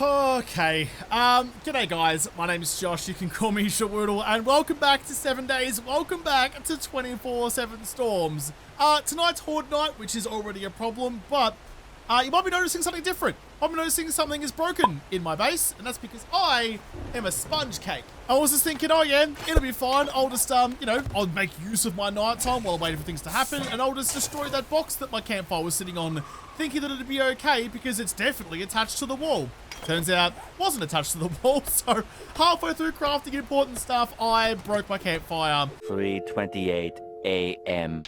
Okay, g'day guys, my name is Josh, you can call me JaWoodle, and welcome back to 7 days, welcome back to 24/7 storms. Tonight's Horde night, which is already a problem, but you might be noticing something different. I might be noticing something is broken in my base, and that's because I am a sponge cake. I was just thinking, oh yeah, it'll be fine, I'll just, I'll make use of my nighttime while waiting for things to happen, and I'll just destroy that box that my campfire was sitting on, thinking that it'd be okay because it's definitely attached to the wall. Turns out, wasn't attached to the wall, so halfway through crafting important stuff, I broke my campfire. 3:28 a.m.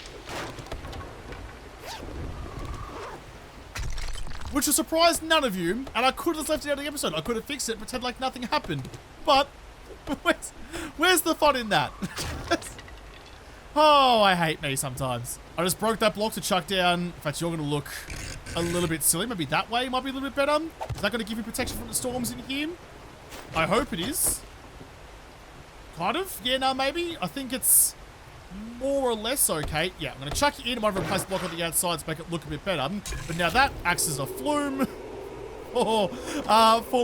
Which will surprise none of you, and I could have left it out of the episode. I could have fixed it, pretend like nothing happened. But, where's the fun in that? Oh, I hate me sometimes. I just broke that block to chuck down. In fact, you're going to look a little bit silly. Maybe that way might be a little bit better. Is that going to give you protection from the storms in here? I hope it is. Kind of. Yeah, no, maybe. I think it's more or less okay. Yeah, I'm going to chuck it in. I might replace the block on the outside to make it look a bit better. But now that acts as a flume for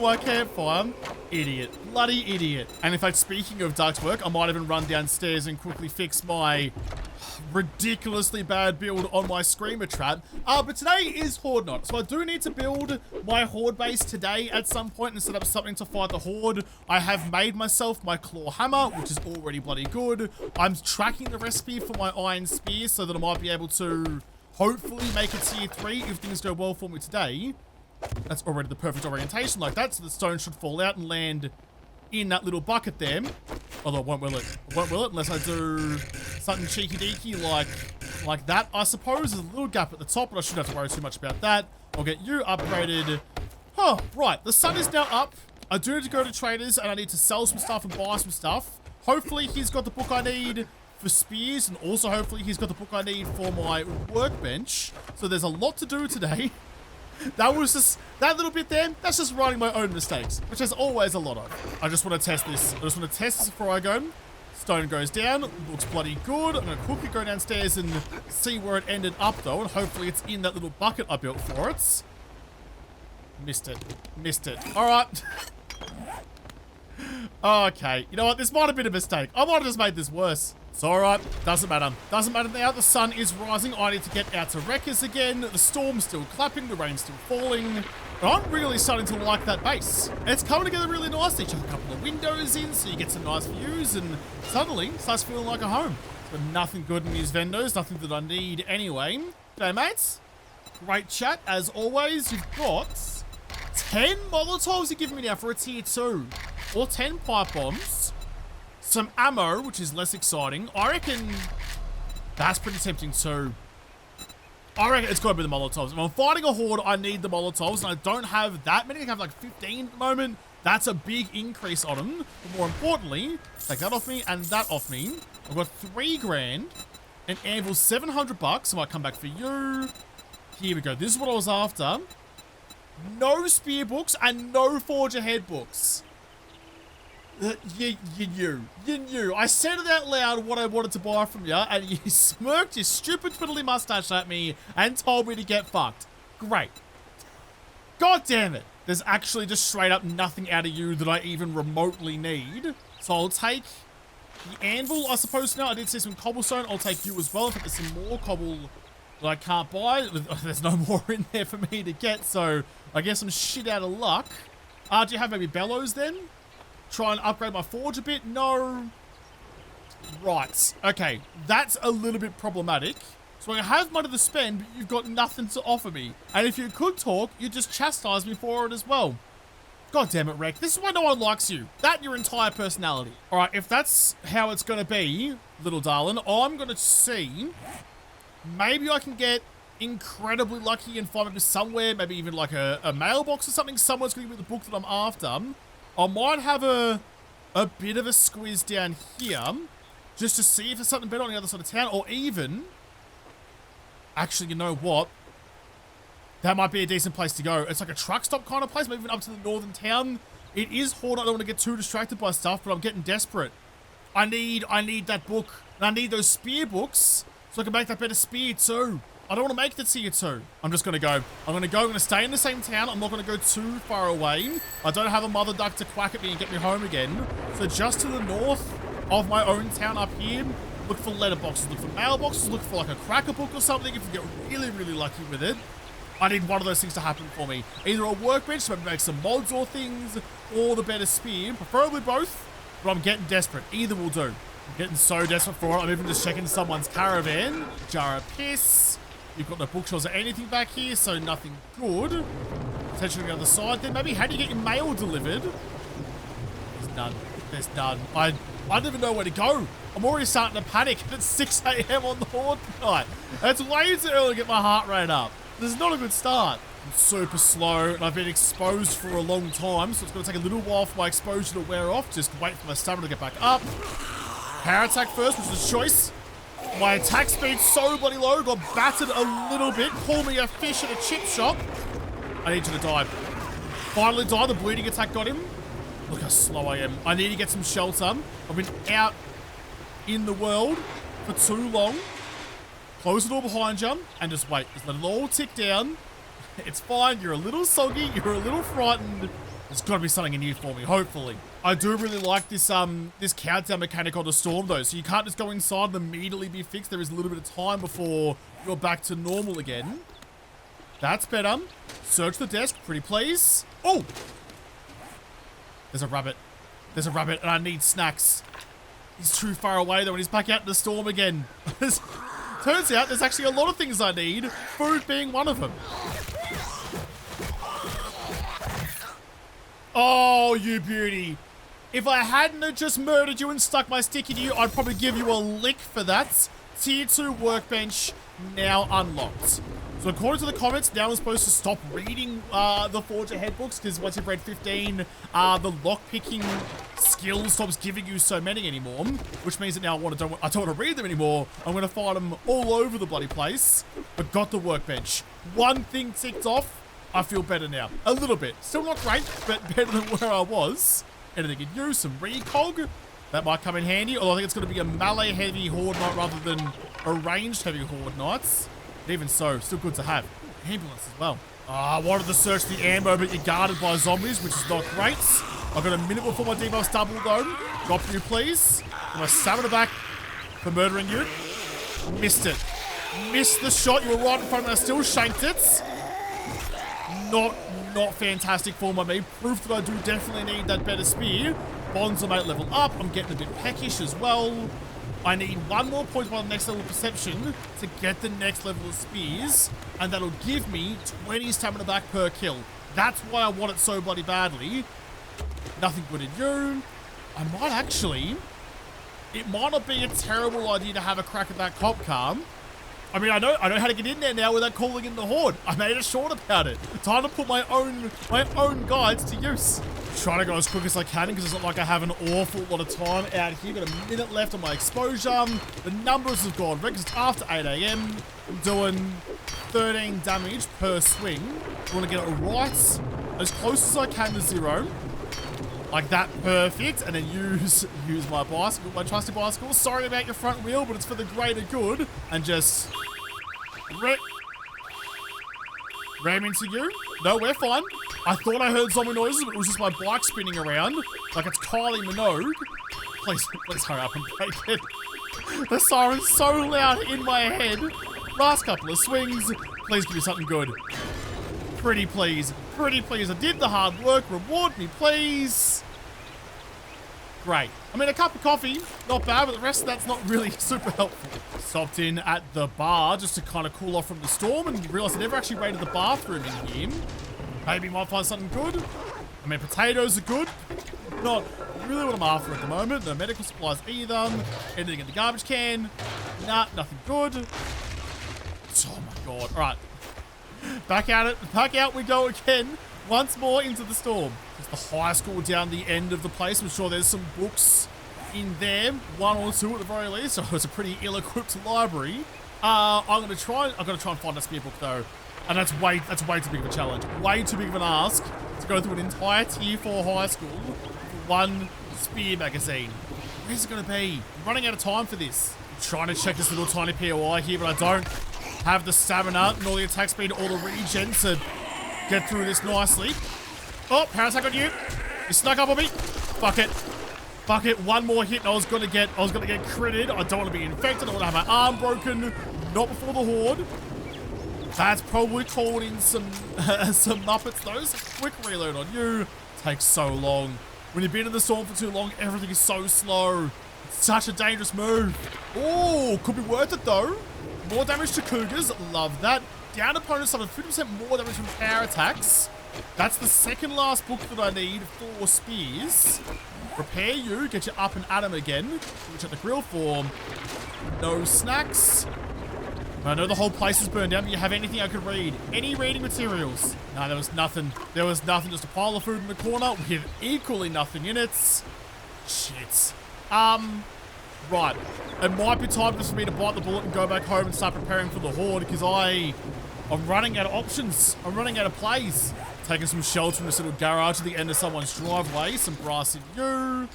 my campfire. Idiot. Bloody idiot. And in fact, speaking of ductwork, I might even run downstairs and quickly fix my ridiculously bad build on my screamer trap. But today is Horde night, so I do need to build my Horde base today at some point and set up something to fight the Horde. I have made myself my claw hammer, which is already bloody good. I'm tracking the recipe for my iron spear so that I might be able to hopefully make it tier 3 if things go well for me today. That's already the perfect orientation like that, so the stone should fall out and land in that little bucket there. Although it won't will it. It won't will it unless I do something cheeky-deeky like that, I suppose. There's a little gap at the top, but I shouldn't have to worry too much about that. I'll get you upgraded. Oh, right. The sun is now up. I do need to go to traders, and I need to sell some stuff and buy some stuff. Hopefully, he's got the book I need for spears, and also hopefully he's got the book I need for my workbench. So there's a lot to do today. That was just, that little bit there, that's just writing my own mistakes, which there's always a lot of. I just want to test this. I just want to test this before I go. Stone goes down, looks bloody good. I'm going to quickly go downstairs and see where it ended up though, and hopefully it's in that little bucket I built for it. Missed it. Missed it. Alright. Okay, you know what, this might have been a mistake. I might have just made this worse. It's alright, doesn't matter. Doesn't matter now, the sun is rising. I need to get out to Wreckers again. The storm's still clapping, the rain's still falling. But I'm really starting to like that base. It's coming together really nicely. Chuck a couple of windows in so you get some nice views and suddenly it starts feeling like a home. But nothing good in these vendors, nothing that I need anyway. G'day mates. Great chat as always. You've got 10 Molotovs you're giving me now for a tier 2. Or 10 pipe bombs. Some ammo, which is less exciting. I reckon that's pretty tempting too. I reckon it's got to be the Molotovs. If I'm fighting a Horde, I need the Molotovs, and I don't have that many. I have like 15 at the moment. That's a big increase on them. But more importantly, take that off me and that off me. I've got 3 grand. An anvil, 700 bucks. I might come back for you. Here we go. This is what I was after. No spear books and no forge ahead books. You knew. I said it out loud what I wanted to buy from you, and you smirked your stupid twiddly mustache at me and told me to get fucked. Great. God damn it. There's actually just straight up nothing out of you that I even remotely need. So I'll take the anvil, I suppose now. I did see some cobblestone. I'll take you as well. If there's some more cobble that I can't buy, there's no more in there for me to get, so I guess I'm shit out of luck. Do you have maybe bellows then? Try and upgrade my forge a bit? No. Right. Okay. That's a little bit problematic. So I have money to spend, but you've got nothing to offer me. And if you could talk, you'd just chastise me for it as well. God damn it, Rek. This is why no one likes you. That and your entire personality. Alright, if that's how it's going to be, little darling, I'm going to see. Maybe I can get incredibly lucky and find maybe somewhere, maybe even like a mailbox or something. Somewhere's going to be the book that I'm after. I might have a bit of a squeeze down here just to see if there's something better on the other side of town, or even, actually, you know what? That might be a decent place to go. It's like a truck stop kind of place, maybe even up to the northern town. It is Horde. I don't want to get too distracted by stuff, but I'm getting desperate. I need that book, and I need those spear books so I can make that better spear too. I don't want to make the tier 2. I'm just going to go. I'm going to stay in the same town. I'm not going to go too far away. I don't have a mother duck to quack at me and get me home again. So just to the north of my own town up here, look for letterboxes, look for mailboxes, look for like a cracker book or something if you get really, really lucky with it. I need one of those things to happen for me. Either a workbench, maybe make some mods or things, or the better spear. Preferably both, but I'm getting desperate. Either will do. I'm getting so desperate for it. I'm even just checking someone's caravan. Jar of piss. You've got no bookshelves or anything back here, so nothing good. Potentially on the other side then. Maybe how do you get your mail delivered? There's none. There's none. I don't even know where to go. I'm already starting to panic. It's 6 a.m. on the Horde night. That's way too early to get my heart rate up. This is not a good start. I'm super slow, and I've been exposed for a long time, so it's going to take a little while for my exposure to wear off. Just wait for my stamina to get back up. Power attack first, which is a choice. My attack speed's so bloody low, got battered a little bit. Call me a fish at a chip shop. I need you to die. Finally died. The bleeding attack got him. Look how slow I am. I need to get some shelter. I've been out in the world for too long. Close the door behind you and just wait. Just let it all tick down. It's fine. You're a little soggy. You're a little frightened. There's got to be something in here for me, hopefully. I do really like this this countdown mechanic on the storm, though. So you can't just go inside and immediately be fixed. There is a little bit of time before you're back to normal again. That's better. Search the desk. Pretty please. Oh! There's a rabbit. There's a rabbit, and I need snacks. He's too far away, though, and he's back out in the storm again. Turns out there's actually a lot of things I need, food being one of them. Oh, you beauty. If I hadn't have just murdered you and stuck my stick in you, I'd probably give you a lick for that. Tier 2 workbench now unlocked. So according to the comments, now I'm supposed to stop reading the Forge Ahead books, because once you've read 15, the lockpicking skill stops giving you so many anymore, which means that now I don't want to read them anymore. I'm going to find them all over the bloody place, but got the workbench. One thing ticked off. I feel better now. A little bit. Still not great, but better than where I was. Anything you can use, some recog. That might come in handy, although I think it's going to be a melee heavy Horde night rather than a ranged heavy Horde nights. But even so, still good to have. Ambulance as well. I wanted to search the ammo, but you're guarded by zombies, which is not great. I've got a minute before my debuffs double though. Drop you, please. Get my stamina back for murdering you. Missed it. Missed the shot. You were right in front of me. I still shanked it. Not fantastic form by me. Proof that I do definitely need that better spear. Bonds are mate level up. I'm getting a bit peckish as well. I need one more point by the next level of perception to get the next level of spears, and that'll give me 20 stamina back per kill. That's why I want it so bloody badly. Nothing good in you. I might actually... It might not be a terrible idea to have a crack at that cop car. I mean, I know how to get in there now without calling in the Horde. I made a short about it. Time to put my own guides to use. Trying to go as quick as I can because it's not like I have an awful lot of time out here. Got a minute left on my exposure. The numbers have gone red because it's after 8 a.m. I'm doing 13 damage per swing. I want to get it right as close as I can to 0. Like that, perfect. And then use my bicycle, my trusty bicycle. Sorry about your front wheel, but it's for the greater good. And just ram into you. No, we're fine. I thought I heard zombie noises, but it was just my bike spinning around. Like it's Kylie Minogue. Please hurry up and break it. The siren's so loud in my head. Last couple of swings. Please give me something good. Pretty please. Pretty please. I did the hard work. Reward me, please. Great. I mean, a cup of coffee, not bad, but the rest of that's not really super helpful. Stopped in at the bar just to kind of cool off from the storm and realized I never actually raided the bathroom in here. Maybe might find something good. I mean, potatoes are good. Not really what I'm after at the moment. No medical supplies either. Anything in the garbage can. Nah, nothing good. Oh my god. All right. Back at it. Back out we go again. Once more into the storm. There's the high school down the end of the place. I'm sure there's some books in there. 1 or 2 at the very least. So it's a pretty ill-equipped library. I've got to try and find a spear book though. And that's way too big of a challenge. Way too big of an ask to go through an entire tier 4 high school for one spear magazine. Where's it going to be? I'm running out of time for this. I'm trying to check this little tiny POI here, but I don't. have the stamina, nor the attack speed, or the regen to get through this nicely. Oh, power attack on you. You snuck up on me. Fuck it. Fuck it. One more hit and I was gonna get critted. I don't want to be infected. I want to have my arm broken. Not before the horde. That's probably calling in some Muppets though. So quick reload on you. Takes so long. When you've been in the storm for too long, everything is so slow. It's such a dangerous move. Oh, could be worth it though. More damage to Cougars. Love that. Down opponents suffer 50% more damage from power attacks. That's the second last book that I need for spears. Repair you, get you up and at him again. Which at the grill form. No snacks. I know the whole place is burned down, but you have anything I could read? Any reading materials? No, there was nothing. There was nothing, just a pile of food in the corner with equally nothing in it. Shit. Right. It might be time just for me to bite the bullet and go back home and start preparing for the horde, because I'm running out of options. I'm running out of plays. Taking some shells from this little garage at the end of someone's driveway. Some brass in you.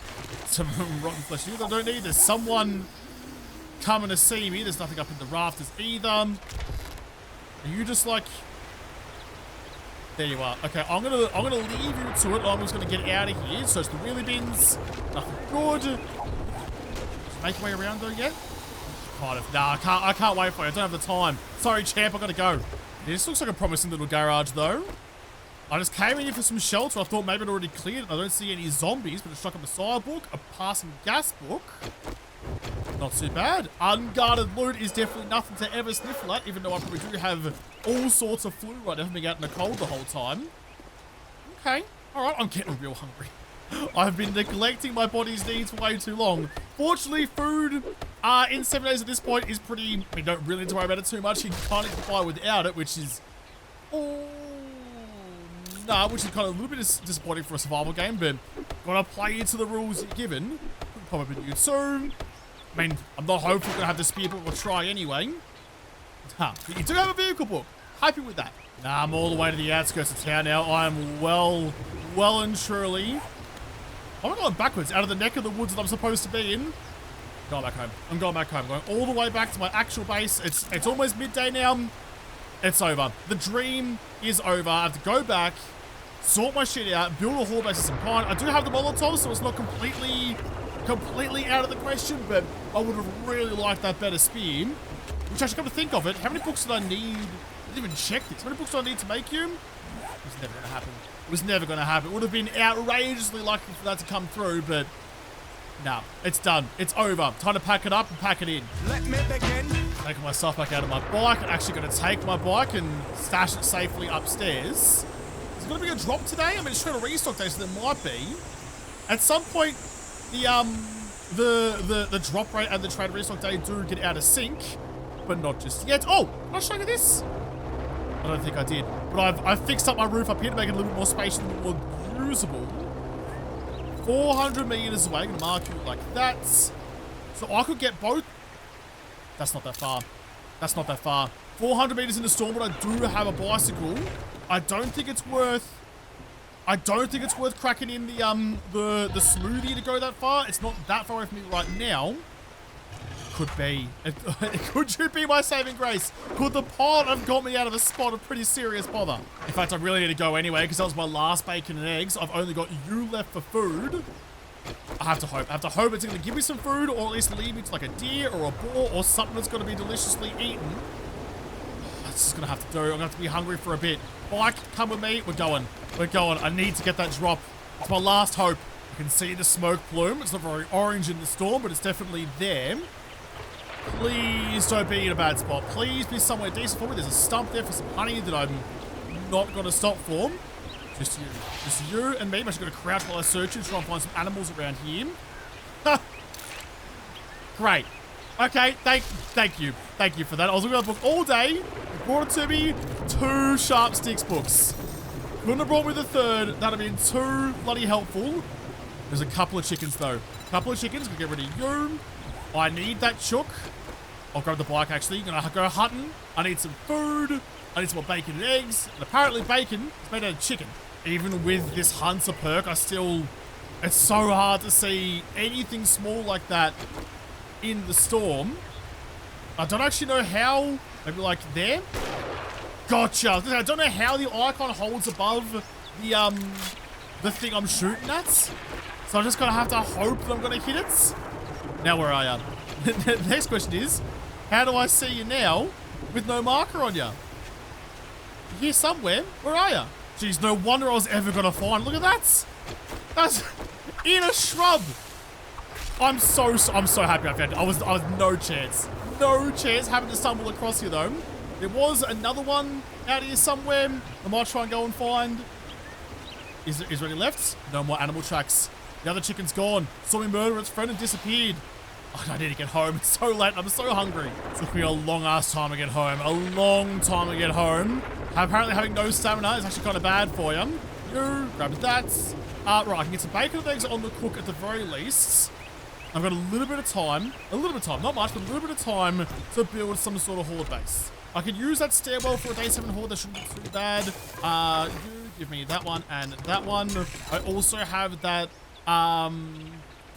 Some rotten flesh in you that I don't need. There's someone coming to see me. There's nothing up in the rafters either. Are you just like... There you are. Okay, I'm gonna leave you to it. I'm just gonna get out of here. Search the wheelie bins. Nothing good. Just make your way around though yet? Kind of. Nah, I can't wait for you. I don't have the time. Sorry, champ. I gotta go. This looks like a promising little garage though. I just came in here for some shelter. I thought maybe it already cleared. I don't see any zombies, but a struck a Messiah book, a passing gas book. Not too bad. Unguarded loot is definitely nothing to ever sniffle at, even though I probably do have all sorts of flu right now from being out in the cold the whole time. Okay. All right. I'm getting real hungry. I've been neglecting my body's needs for way too long. Fortunately, food in 7 days at this point is pretty... We don't really need to worry about it too much. You can kind of get by without it, which is... Oh... Nah, which is kind of a little bit disappointing for a survival game, but gotta play into the rules you're given. Pop up in you soon. I mean, I'm not hopeful gonna have the spear book or try anyway. But you do have a vehicle book. Happy with that. Nah, I'm all the way to the outskirts of town now. I am well and truly... I'm going backwards out of the neck of the woods that I'm supposed to be in. Going back home. I'm going back home. I'm going all the way back to my actual base. It's almost midday now. It's over. The dream is over. I have to go back, sort my shit out, build a horde base of some kind. I do have the Molotovs, so it's not completely out of the question, but I would have really liked that better spear. Which actually, come to think of it, how many books did I need? I didn't even check this. How many books do I need to make you? It was never going to happen. It was never going to happen. It would have been outrageously lucky for that to come through, but no, it's done. It's over. Time to pack it up and pack it in. Let me begin. Taking my stuff back out of my bike. I'm actually going to take my bike and stash it safely upstairs. Is there going to be a drop today? I mean, it's trying to restock day, so there might be. At some point, the drop rate and the trade restock day do get out of sync, but not just yet. Oh, did I show you this? I don't think I did. But I've fixed up my roof up here to make it a little bit more spacious, a little bit more usable. 400 meters away. I'm going to mark you like that. So I could get both. That's not that far. That's not that far. 400 meters in the storm, but I do have a bicycle. I don't think it's worth cracking in the smoothie to go that far. It's not that far away from me right now. Could be. Could you be my saving grace? Could the pot have got me out of a spot of pretty serious bother? In fact, I really need to go anyway, because that was my last bacon and eggs. I've only got you left for food. I have to hope. I have to hope it's going to give me some food, or at least lead me to like a deer or a boar or something that's going to be deliciously eaten. That's just going to have to do. I'm going to have to be hungry for a bit. Bike, come with me. We're going. We're going. I need to get that drop. It's my last hope. You can see the smoke plume. It's not very orange in the storm, but it's definitely there. Please don't be in a bad spot. Please be somewhere decent for me. There's a stump there for some honey that I'm not going to stop for. Just you. Just you and me. I'm just going to crouch while I search you, try and find some animals around here. Great. Okay, thank you. Thank you for that. I was looking at the book all day. You brought it to me. 2 sharp sticks books. Couldn't have brought me the third. That'd have been too bloody helpful. There's a couple of chickens, though. A couple of chickens. We'll get rid of you. I need that chook. I'll grab the bike, actually. Gonna go hunting. I need some food. I need some more bacon and eggs. And apparently bacon is made out of chicken. Even with this hunter perk, it's so hard to see anything small like that in the storm. I don't actually know how. Maybe like there. Gotcha. I don't know how the icon holds above the thing I'm shooting at. So I'm just gonna have to hope that I'm gonna hit it. Now where are you? The next question is, how do I see you now with no marker on you? You're here somewhere. Where are you? Jeez, no wonder I was ever gonna find. Look at that. That's in a shrub. I'm so happy I found it. I was no chance. No chance having to stumble across here though. There was another one out here somewhere. I might try and go and find. Is there any left? No more animal tracks. The other chicken's gone. Saw me murder its friend and disappeared. Oh, I need to get home. It's so late. I'm so hungry. It took me a long ass time to get home. A long time to get home. Apparently having no stamina is actually kind of bad for you. You grab that. Right, I can get some bacon and eggs on the cook at the very least. I've got a little bit of time, not much, but a little bit of time to build some sort of horde base. I could use that stairwell for a day 7 horde, that shouldn't be too bad. You give me that one and that one. I also have that,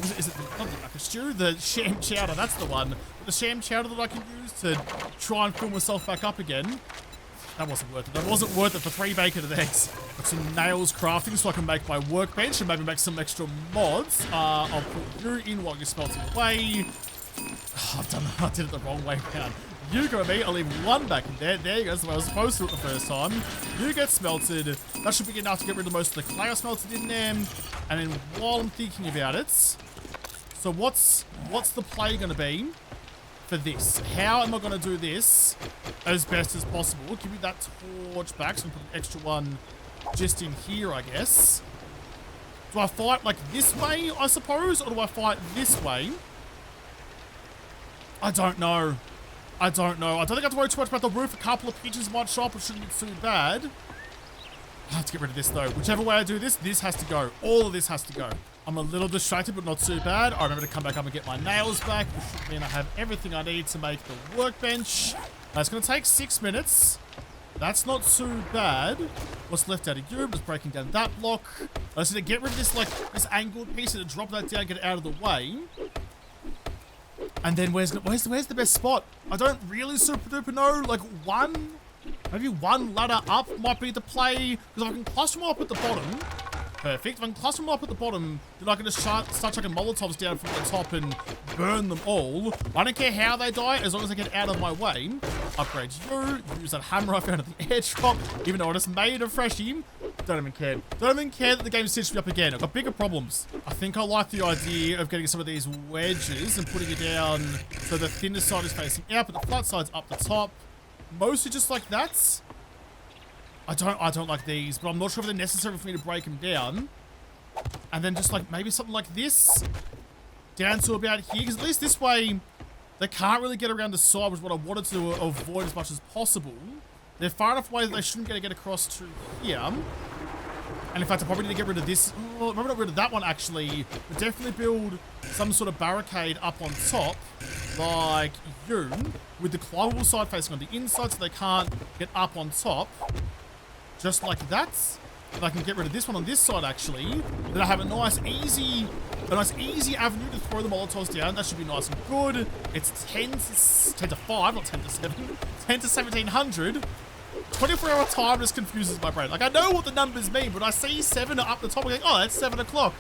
is it not the stew? The sham chowder, that's the one. The sham chowder that I can use to try and fill myself back up again. That wasn't worth it. That wasn't worth it for 3 bacon and eggs. Got some nails crafting so I can make my workbench and maybe make some extra mods. I'll put you in while you're smelting away. Oh, I did it the wrong way around. You go with me. I'll leave 1 back in there. There you go. That's the way I was supposed to do it the first time. You get smelted. That should be enough to get rid of most of the clay I smelted in there. And then while I'm thinking about it, so what's the play going to be for this? How am I going to do this as best as possible? Give me that torch back, so I'm putting an extra one just in here, I guess. Do I fight like this way, I suppose, or do I fight this way? I don't know. I don't know. I don't think I have to worry too much about the roof. A couple of pitches might show up. It shouldn't be too bad. I have to get rid of this though. Whichever way I do this, this has to go. All of this has to go. I'm a little distracted, but not too bad. I remember to come back up and get my nails back, which should mean I have everything I need to make the workbench. That's going to take 6 minutes. That's not too bad. What's left out of you? Just breaking down that block. I just need to get rid of this, like, this angled piece and drop that down, get it out of the way. And then where's the best spot? I don't really super duper know. Like maybe one ladder up might be the play. Because if I can cluster them up at the bottom, perfect. If I can cluster them up at the bottom, then I can just start chucking Molotovs down from the top and burn them all. I don't care how they die, as long as they get out of my way. Upgrade you. Use that hammer I found at the airdrop. Even though I just made a freshie. Don't even care. Don't even care that the game stitched me up again. I've got bigger problems. I think I like the idea of getting some of these wedges and putting it down so the thinner side is facing out, but the flat side's up the top. Mostly just like that. I don't like these, but I'm not sure if they're necessary for me to break them down. And then just like maybe something like this down to about here, because at least this way they can't really get around the side, which is what I wanted to avoid as much as possible. They're far enough away that they shouldn't get across to here. And in fact, I probably need to get rid of this. Oh, maybe not rid of that one actually, but definitely build some sort of barricade up on top, like you, with the climbable side facing on the inside so they can't get up on top. Just like that. And I can get rid of this one on this side actually. Then I have a nice easy avenue to throw the Molotovs down. That should be nice and good. It's 10 to 5, not 10 to 7. 10 to 1700. 24-hour time just confuses my brain. Like, I know what the numbers mean, but I see 7 up the top. I'm like, oh, that's 7 o'clock.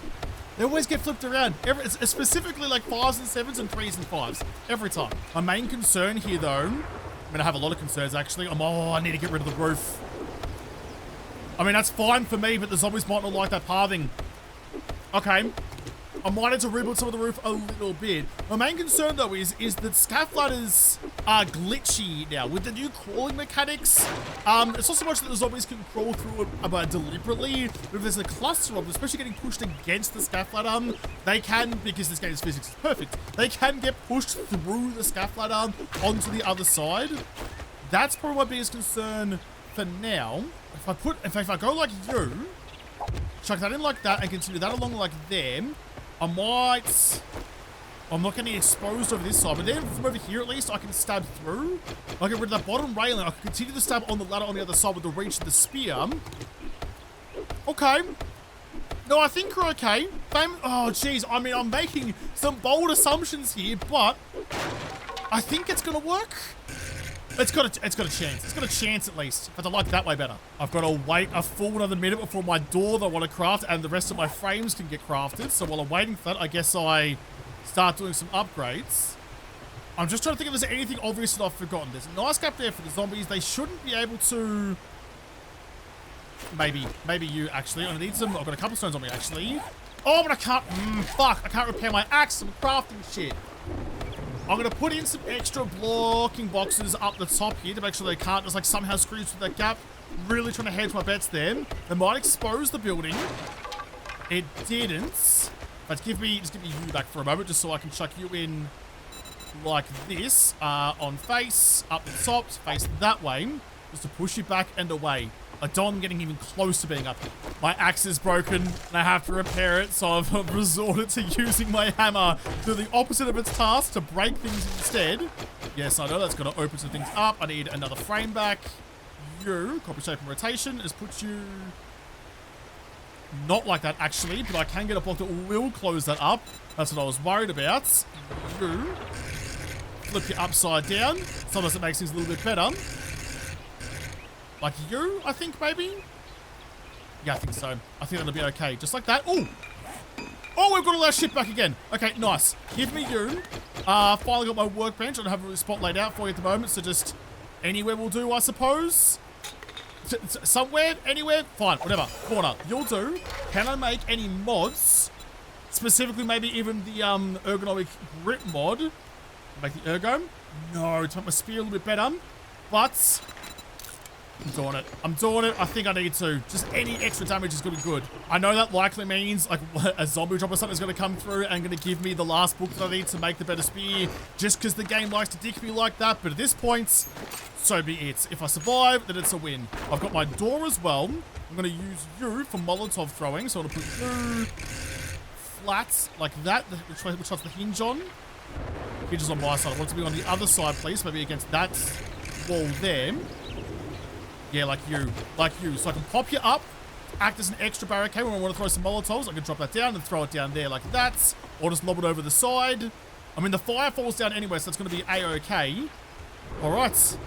They always get flipped around. It's specifically like 5s and 7s and 3s and 5s. Every time. My main concern here, though, I mean, I have a lot of concerns, actually. I need to get rid of the roof. I mean, that's fine for me, but the zombies might not like that pathing. Okay. I might need to rebuild some of the roof a little bit. My main concern, though, is that scaff ladders are glitchy now. With the new crawling mechanics, it's not so much that the zombies can crawl through it deliberately, but if there's a cluster of them, especially getting pushed against the scaff ladder, they can, because this game's physics is perfect, they can get pushed through the scaff ladder onto the other side. That's probably my biggest concern for now. If I go like you, chuck that in like that and continue that along like them, I'm not getting exposed over this side, but then from over here at least I can stab through. I get rid of that bottom railing. I can continue to stab on the ladder on the other side with the reach of the spear. Okay. No, I think we're okay. Oh, jeez. I mean, I'm making some bold assumptions here, but I think it's gonna work. It's got a chance. It's got a chance at least. But I like that way better. I've got to wait a full another minute before my door that I want to craft and the rest of my frames can get crafted. So while I'm waiting for that, I guess I start doing some upgrades. I'm just trying to think if there's anything obvious that I've forgotten. There's a nice gap there for the zombies. They shouldn't be able to... Maybe you, actually. I need some... I've got a couple stones on me, actually. Oh, but I can't... fuck. I can't repair my axe. I'm crafting shit. I'm going to put in some extra blocking boxes up the top here to make sure they can't just, like, somehow squeeze through that gap. Really trying to hedge my bets there. They might expose the building. It didn't. But just give me you back for a moment just so I can chuck you in like this. On face, up the top, face that way. Just to push you back and away. I don't getting even close to being up here. My axe is broken and I have to repair it, so I've resorted to using my hammer to the opposite of its task to break things instead. Yes, I know that's going to open some things up. I need another frame back. You, copy, shape, and rotation. Just put you... Not like that, actually, but I can get a block that will close that up. That's what I was worried about. You. Flip you upside down. Sometimes it makes things a little bit better. Like you, I think, maybe? Yeah, I think so. I think that'll be okay. Just like that. Oh! Oh, we've got all our shit back again. Okay, nice. Give me you. Finally got my workbench. I don't have a spot laid out for you at the moment, so just anywhere will do, I suppose. Somewhere, anywhere, fine, whatever. Corner, you'll do. Can I make any mods? Specifically, maybe even the ergonomic grip mod. Make the ergo? No, to make my spear a little bit better. But... I'm doing it. I'm doing it. I think I need to. Just any extra damage is going to be good. I know that likely means like a zombie drop or something is going to come through and going to give me the last book that I need to make the better spear just because the game likes to dick me like that. But at this point, so be it. If I survive, then it's a win. I've got my door as well. I'm going to use you for Molotov throwing. So I'm going to put you flat like that, which has the hinge on. Hinge is on my side. I want it to be on the other side, please. Maybe against that wall there. Yeah, like you. So I can pop you up, act as an extra barricade when I want to throw some Molotovs. I can drop that down and throw it down there like that. Or just lob it over the side. I mean, the fire falls down anyway, so it's going to be A-okay. Alright.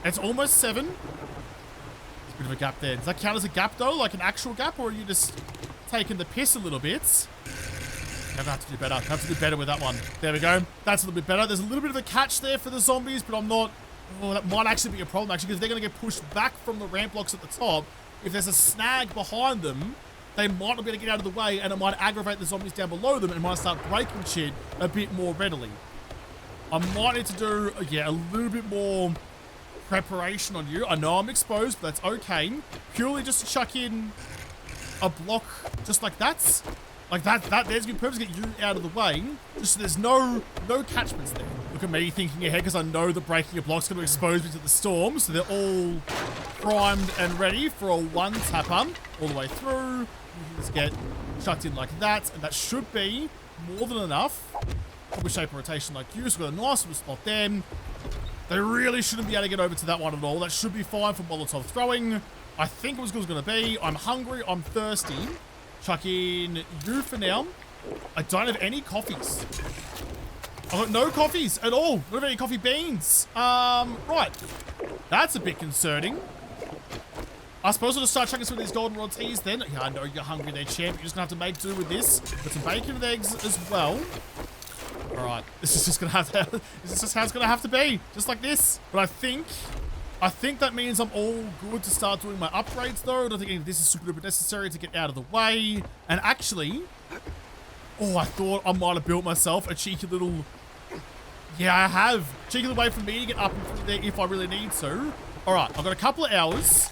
It's almost 7. There's a bit of a gap there. Does that count as a gap, though? Like an actual gap? Or are you just taking the piss a little bit? I'm going to have to do better. I have to do better with that one. There we go. That's a little bit better. There's a little bit of a catch there for the zombies, but I'm not... Oh, that might actually be a problem, actually, because they're going to get pushed back from the ramp blocks at the top. If there's a snag behind them, they might not be able to get out of the way, and it might aggravate the zombies down below them and might start breaking shit a bit more readily. I might need to do, yeah, a little bit more preparation on you. I know I'm exposed, but that's okay. Purely just to chuck in a block just like that. Like that there's good purpose to get you out of the way, just so there's no catchments there. Look at me thinking ahead because I know the breaking a block's going to expose me to the storm, so they're all primed and ready for a one-tapper all the way through. You can just get chucked in like that, and that should be more than enough. Probably shape and rotation like you, so we've got a nice little spot there. They really shouldn't be able to get over to that one at all. That should be fine for Molotov throwing. I think it was good as going to be. I'm hungry, I'm thirsty. Chuck in you for now. I don't have any coffees. I've got no coffees at all. Don't have any coffee beans. Right. That's a bit concerning. I suppose I'll just start chucking some of these golden rod teas then. Yeah, I know you're hungry there, champ. You're just going to have to make do with this. Put some bacon and eggs as well. All right. This is just going to have to... This is just how it's going to have to be. Just like this. But I think that means I'm all good to start doing my upgrades, though. I don't think any of this is super duper necessary to get out of the way. And actually... Oh, I thought I might have built myself a cheeky little... Yeah, I have. Cheeky little way for me to get up and through there if I really need to. Alright, I've got a couple of hours.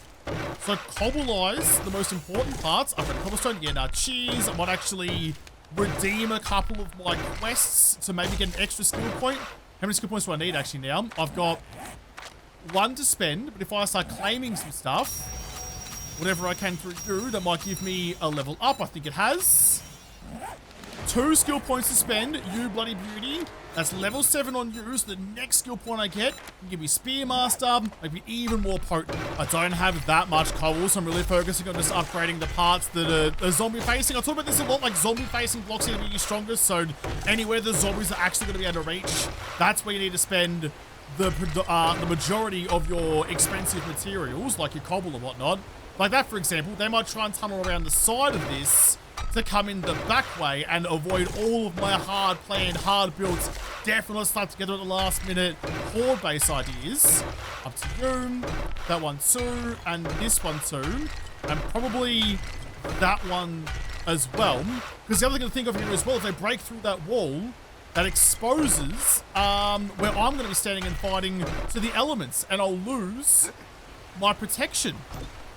So cobble-wise, the most important parts. I've got cobblestone. Yeah, now cheese. I might actually redeem a couple of my quests to maybe get an extra skill point. How many skill points do I need actually now? I've got... 1 to spend, but if I start claiming some stuff, whatever I can through you, that might give me a level up. I think it has. 2 skill points to spend, you bloody beauty. That's level 7 on you, so the next skill point I get can give me Spearmaster, make me even more potent. I don't have that much cobble, so I'm really focusing on just upgrading the parts that are zombie facing. I talk about this a lot, like zombie facing blocks are going to be your strongest, so anywhere the zombies are actually going to be able to reach, that's where you need to spend the majority of your expensive materials, like your cobble and whatnot. Like that, for example, they might try and tunnel around the side of this to come in the back way and avoid all of my hard planned, hard built, definitely stuck together at the last minute horde base ideas. Up to you, that one too, and this one too, and probably that one as well. Because the other thing to think of here as well, if they break through that wall, that exposes where I'm going to be standing and fighting to the elements, and I'll lose my protection.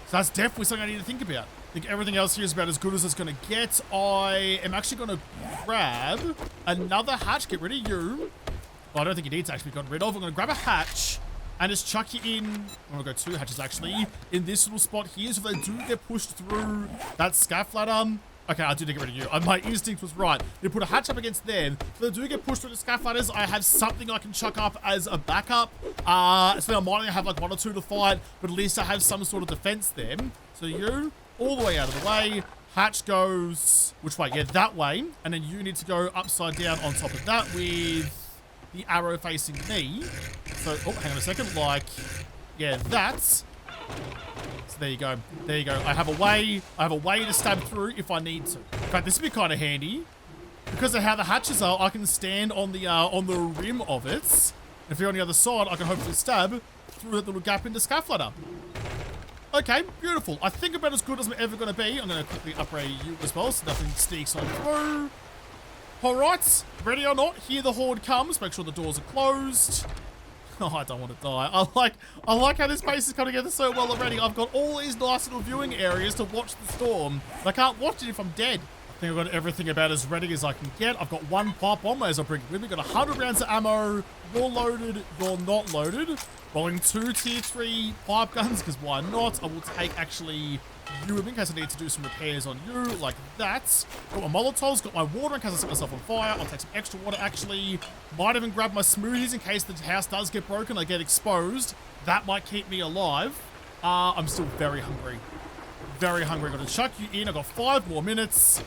So that's definitely something I need to think about. I think everything else here is about as good as it's going to get. I am actually going to grab another hatch. Get rid of you. Well, I don't think you need to actually be gotten rid of. I'm going to grab a hatch and just chuck you in. I'm going to go 2 hatches actually in this little spot here. So if they do get pushed through that scaff ladder. Okay, I did get rid of you. My instinct was right. You put a hatch up against them. If they do get pushed through the scaff ladders, I have something I can chuck up as a backup. So I might only have like 1 or 2 to fight, but at least I have some sort of defense there. So you, all the way out of the way. Hatch goes, which way? Yeah, that way. And then you need to go upside down on top of that with the arrow facing me. So, oh, hang on a second. Like, yeah, that's... So there you go. There you go. I have a way to stab through if I need to. In fact, this would be kind of handy. Because of how the hatches are, I can stand on the rim of it. If you're on the other side, I can hopefully stab through that little gap in the scaff ladder. Okay, beautiful. I think about as good as I'm ever going to be. I'm going to quickly upgrade you as well so nothing sneaks on through. Alright, ready or not, here the horde comes. Make sure the doors are closed. Oh, I don't want to die. I like how this base is coming together so well already. I've got all these nice little viewing areas to watch the storm. I can't watch it if I'm dead. I think I've got everything about as ready as I can get. I've got 1 pipe bomb as I bring it with me. Got 100 rounds of ammo. You're loaded. You're not loaded. Rolling 2 tier 3 pipe guns, because why not? I will take actually you with me in case I need to do some repairs on you, like that. Got my Molotovs, got my water in case I set myself on fire. I'll take some extra water actually. Might even grab my smoothies in case the house does get broken, I get exposed. That might keep me alive. I'm still very hungry. Very hungry. Got to chuck you in. I've got 5 more minutes.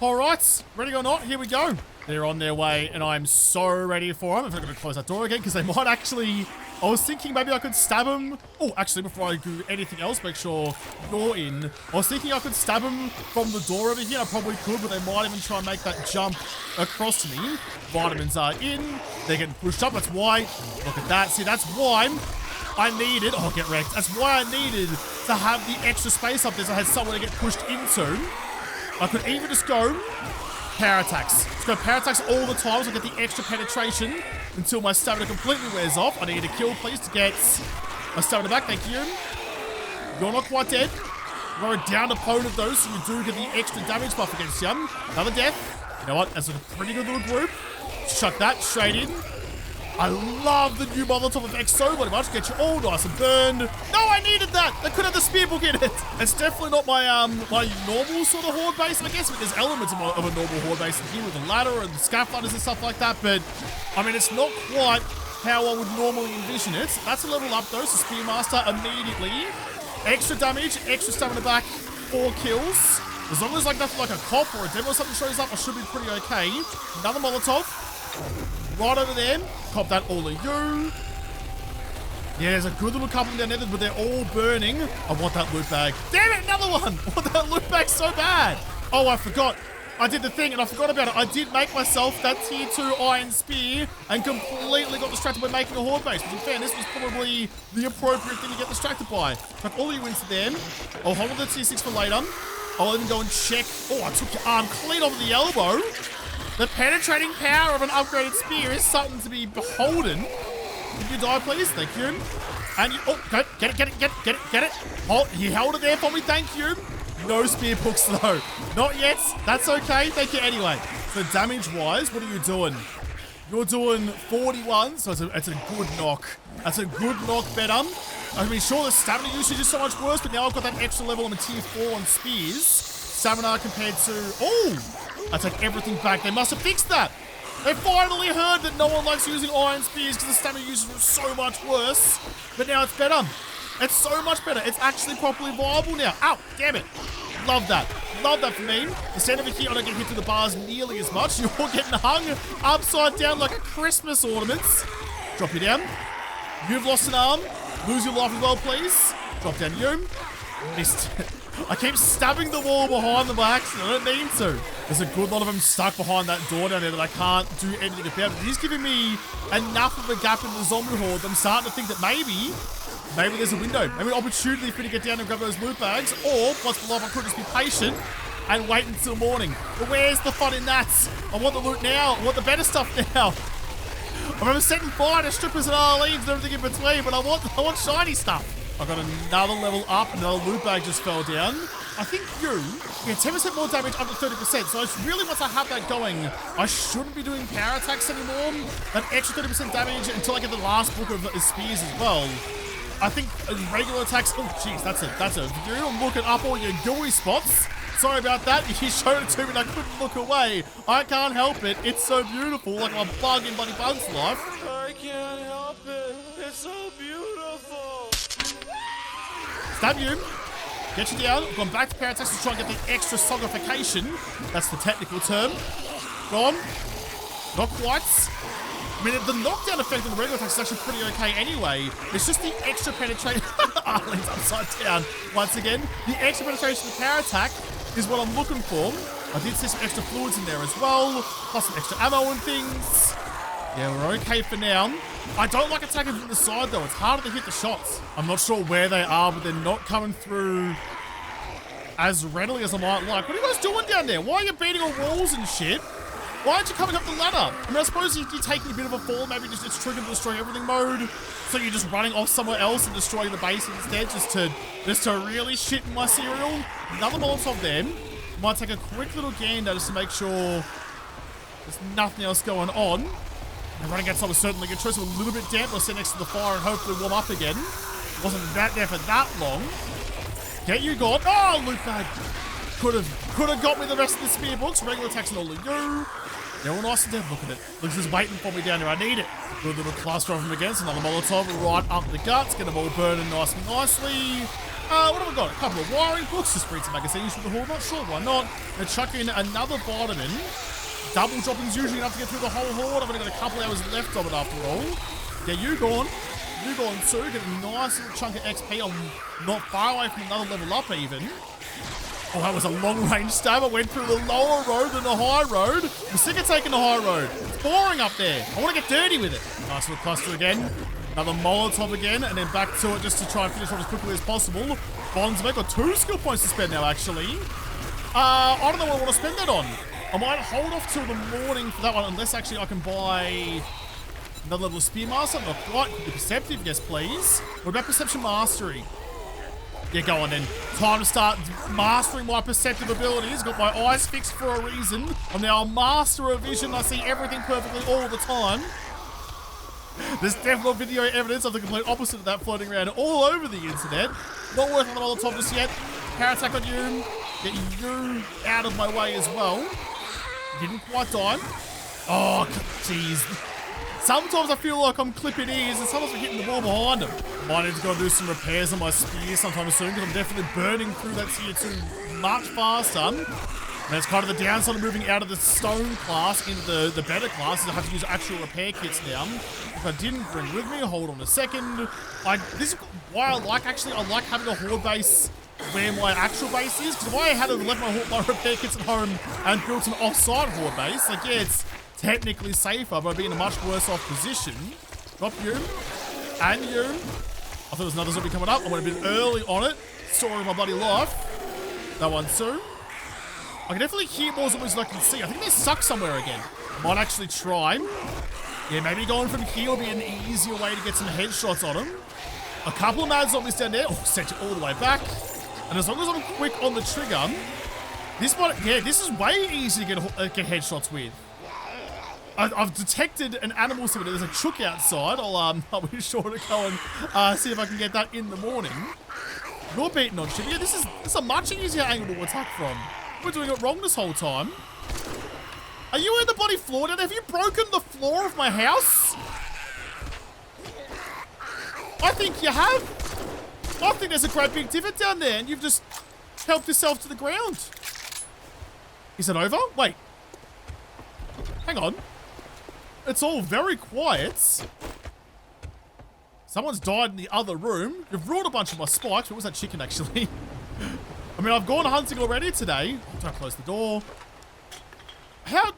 Alright, ready or not, here we go. They're on their way, and I'm so ready for them. I'm going to close that door again, because they might actually... I was thinking maybe I could stab him. Oh, actually, before I do anything else, make sure you're in. I was thinking I could stab him from the door over here. I probably could, but they might even try and make that jump across to me. Vitamins are in. They're getting pushed up. That's why. Look at that. See, that's why I needed... Oh, get wrecked. That's why I needed to have the extra space up there so I had someone to get pushed into. I could even just go power attacks. Just go power attacks all the time so I get the extra penetration until my stamina completely wears off. I need a kill, please, to get my stamina back. Thank you. You're not quite dead. You're a downed opponent, though, so you do get the extra damage buff against you. Another death. You know what? That's a pretty good little group. Chuck that straight in. I love the new Molotov effect so very much. Get you all nice and burned. No, I needed that. They could have the spear book in it. It's definitely not my my normal sort of horde base, I guess, but there's elements of a normal horde base in here with the ladder and the scaff ladders and stuff like that. But, I mean, it's not quite how I would normally envision it. That's a level up, though, so Spearmaster immediately. Extra damage, extra stamina back, 4 kills. As long as, like, nothing like a cop or a devil or something shows up, I should be pretty okay. Another Molotov. Right over there. Cop that all of you. Yeah, there's a good little couple down there, but they're all burning. I want that loot bag. Damn it, another one. I want that loot bag so bad. Oh, I forgot. I did the thing and I forgot about it. I did make myself that tier 2 iron spear and completely got distracted by making a horde base. But in fairness, was probably the appropriate thing to get distracted by. Chuck all you into them. I'll hold on to the tier 6 for later. I'll even go and check. Oh, I took your arm clean off the elbow. The penetrating power of an upgraded spear is something to be beholden. Can you die, please? Thank you. And you... Oh, get it. Oh, he held it there for me. Thank you. No spear hooks, though. Not yet. That's okay. Thank you anyway. So damage-wise, what are you doing? You're doing 41, so it's a good knock. That's a good knock better. I mean, sure, the stamina usage is so much worse, but now I've got that extra level on a tier 4 on spears. Stamina compared to... Oh! I take everything back. They must have fixed that. They finally heard that no one likes using iron spears because the stamina usage was so much worse. But now it's better. It's so much better. It's actually properly viable now. Ow, damn it. Love that. Love that for me. The stand over here, I don't get hit to the bars nearly as much. You're getting hung upside down like a Christmas ornaments. Drop you down. You've lost an arm. Lose your life as well, please. Drop down you. Missed. I keep stabbing the wall behind them by accident. I don't mean to. There's a good lot of them stuck behind that door down there that I can't do anything about. But he's giving me enough of a gap in the zombie horde. I'm starting to think that maybe there's a window. Maybe an opportunity for me to get down and grab those loot bags. Or, what's below, I could just be patient and wait until morning. But where's the fun in that? I want the loot now. I want the better stuff now. I remember setting fire to strippers and Arlene's and everything in between, but I want shiny stuff. I got another level up, another loot bag just fell down. I think you get 10% more damage up to 30%, so it's really once I have that going, I shouldn't be doing power attacks anymore. That extra 30% damage until I get the last book of spears as well. I think regular attacks, oh jeez, that's a view. I'm looking up all your gooey spots. Sorry about that, you showed it to me and I couldn't look away. I can't help it, it's so beautiful, like a bug in Bloody Bug's life. I can't help it, it's so beautiful. Stab you. Get you down. I've gone back to power attacks to try and get the extra soggification. That's the technical term. Gone. Not quite. I mean, the knockdown effect on the regular attacks is actually pretty okay anyway. It's just the extra penetration. Arlene's upside down once again. The extra penetration of the power attack is what I'm looking for. I did see some extra fluids in there as well, plus some extra ammo and things. Yeah, we're okay for now. I don't like attacking from the side though. It's harder to hit the shots. I'm not sure where they are, but they're not coming through as readily as I might like. What are you guys doing down there? Why are you beating on walls and shit? Why aren't you coming up the ladder? I mean, I suppose you're taking a bit of a fall. Maybe just it's triggered the destroy everything mode. So you're just running off somewhere else and destroying the base instead just to really shit in my cereal. Another Molotov there. Might take a quick little gander just to make sure there's nothing else going on. And running outside was certainly a good choice. A little bit damp. I'll sit next to the fire and hopefully warm up again. Wasn't that there for that long. Get you gone. Oh, loot bag. Could have got me the rest of the spear books. Regular attacks and all of you. They're all nice and dead. Look at it. Looks just waiting for me down there. I need it. Good little cluster of them against another Molotov right up the guts. Get them all burning nice and nicely. What have we got? A couple of wiring books. Just read some magazines from the horde. Not sure why not. Gonna chuck in another vitamin. Double dropping's usually enough to get through the whole horde. I've only got a couple hours left of it after all. Yeah, you gone. You gone too. Get a nice little chunk of XP. I'm not far away from another level up even. Oh, that was a long-range stab. I went through the lower road than the high road. I'm sick of taking the high road. It's boring up there. I want to get dirty with it. Nice little cluster again. Another Molotov again, and then back to it just to try and finish off as quickly as possible. Bonds have got 2 skill points to spend now, actually. I don't know what I want to spend that on. I might hold off till the morning for that one, unless actually I can buy another level of Spearmaster. Not quite. Could be Perceptive, yes please. What about Perception Mastery? Yeah, go on then. Time to start mastering my perceptive abilities. Got my eyes fixed for a reason. I'm now a master of vision. I see everything perfectly all the time. There's definitely video evidence of the complete opposite of that floating around all over the internet. Not working on the top just yet. Power attack on you. Get you out of my way as well. Didn't quite die. Oh, jeez. Sometimes I feel like I'm clipping ears and sometimes I'm hitting the wall behind them. Might need to go do some repairs on my spear sometime soon because I'm definitely burning through that tier 2 much faster. And that's kind of the downside of moving out of the stone class into the better class is I have to use actual repair kits now. If I didn't bring with me, hold on a second. This is why I like having a horde base where my actual base is, because if I had left my repair kits at home and built an off-site horde base, like yeah, it's technically safer, but I'd be in a much worse off position. Drop you. And you. I thought there was another zombie coming up. I went a bit early on it. Story of my bloody life. That one too. I can definitely hear more zombies than I can see. I think they're stuck somewhere again. Might actually try. Yeah, maybe going from here will be an easier way to get some headshots on them. A couple of mad zombies down there. Oh, sent you all the way back. And as long as I'm quick on the trigger, this is way easier to get headshots with. I've detected an animal somewhere. There's a chook outside. I'll be sure to go and see if I can get that in the morning. You're beating on shit. Yeah, this is a much easier angle to attack from. We're doing it wrong this whole time. Are you in the bloody floor down there? Have you broken the floor of my house? I think you have. I think there's a great big divot down there and you've just helped yourself to the ground. Is it over? Wait. Hang on. It's all very quiet. Someone's died in the other room. You've ruined a bunch of my spikes. What was that chicken, actually? I mean, I've gone hunting already today. Don't close the door. How?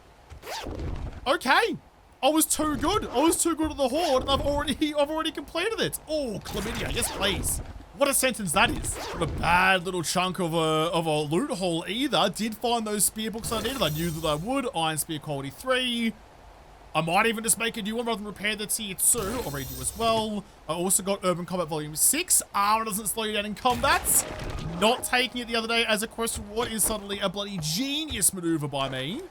Okay. I was too good. I was too good at the horde, and I've already completed it. Oh, chlamydia. Yes, please. What a sentence that is. Not a bad little chunk of a loot haul either. Did find those spear books I needed. I knew that I would. Iron Spear quality 3. I might even just make a new one rather than repair the tier 2. I'll redo as well. I also got Urban Combat Volume 6. Armor doesn't slow you down in combat. Not taking it the other day as a quest reward is suddenly a bloody genius maneuver by me.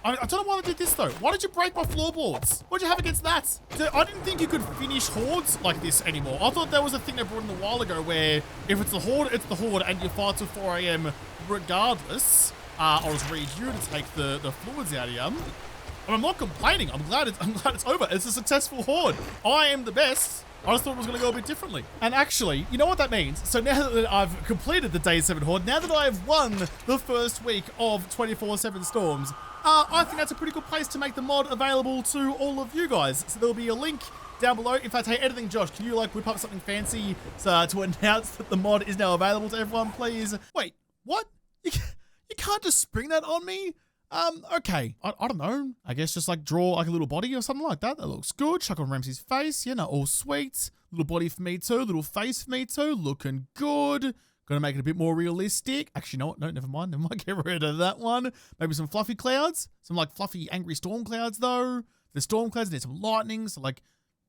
I don't know why they did this though. Why did you break my floorboards? What'd you have against that? I didn't think you could finish hordes like this anymore. I thought that was a thing they brought in a while ago where if it's the horde, it's the horde and you fight till 4 AM regardless. I'll just read you to take the fluids out of you. And I'm not complaining. I'm glad it's over. It's a successful horde. I am the best. I just thought it was going to go a bit differently. And actually, you know what that means? So now that I've completed the Day 7 horde, now that I've won the first week of 24/7 storms, I think that's a pretty good place to make the mod available to all of you guys. So there'll be a link down below. In fact, hey, editing Josh, can you like whip up something fancy to announce that the mod is now available to everyone, please? Wait, what? You can't just spring that on me? Okay. I don't know. I guess just like draw like a little body or something like that. That looks good. Chuck on Ramsay's face. You know, all sweet. Little body for me too. Little face for me too. Looking good. Gonna make it a bit more realistic. Actually, no, never mind. Never mind. Get rid of that one. Maybe some fluffy clouds. Some like fluffy angry storm clouds though. The storm clouds need some lightning. So like,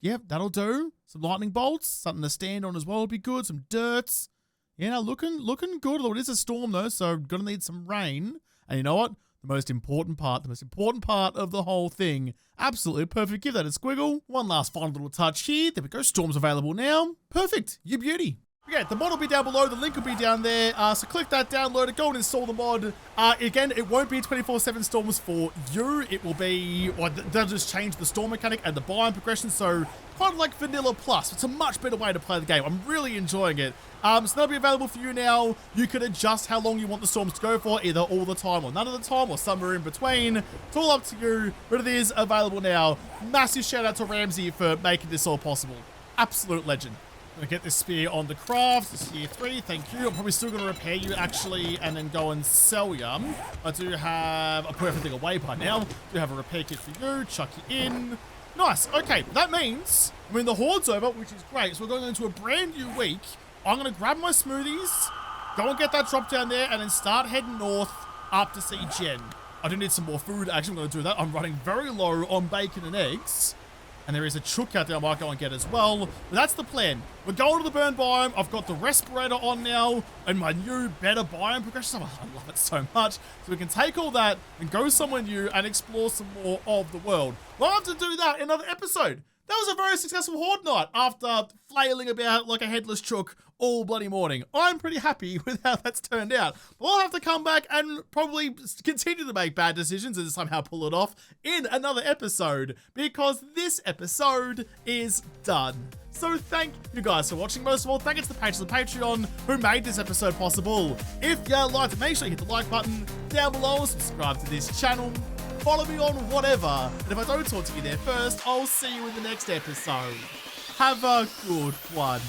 yeah, that'll do. Some lightning bolts. Something to stand on as well would be good. Some dirts. You know, looking good. Although it is a storm though, so gonna need some rain. And you know what? The most important part of the whole thing. Absolutely perfect. Give that a squiggle. One last final little touch here. There we go. Storm's available now. Perfect. You beauty. Yeah, the mod will be down below. The link will be down there. So click that, download it, go and install the mod. Again, it won't be 24/7 storms for you. It will be, or they'll just change the storm mechanic and the biome progression. So kind of like Vanilla Plus. It's a much better way to play the game. I'm really enjoying it. So that'll be available for you now. You can adjust how long you want the storms to go for, either all the time or none of the time or somewhere in between. It's all up to you, but it is available now. Massive shout out to Ramsay for making this all possible. Absolute legend. I'm gonna get this spear on the craft. This tier 3, thank you. I'm probably still gonna repair you actually and then go and sell you. I do have, I'll put everything away by now. I do have a repair kit for you, chuck you in. Nice, okay, that means, I mean, the horde's over, which is great. So we're going into a brand new week. I'm gonna grab my smoothies, go and get that drop down there and then start heading north up to see Jen. I do need some more food, actually, I'm gonna do that. I'm running very low on bacon and eggs. And there is a chook out there I might go and get as well. But that's the plan. We're going to the burn biome. I've got the respirator on now and my new better biome progression. Oh, I love it so much. So we can take all that and go somewhere new and explore some more of the world. We'll have to do that in another episode. That was a very successful horde night after flailing about like a headless chook all bloody morning. I'm pretty happy with how that's turned out. We'll have to come back and probably continue to make bad decisions and somehow pull it off in another episode because this episode is done. So thank you guys for watching. Most of all, thank you to the patrons of Patreon who made this episode possible. If you liked it, make sure you hit the like button down below, subscribe to this channel, follow me on whatever, and if I don't talk to you there first, I'll see you in the next episode. Have a good one.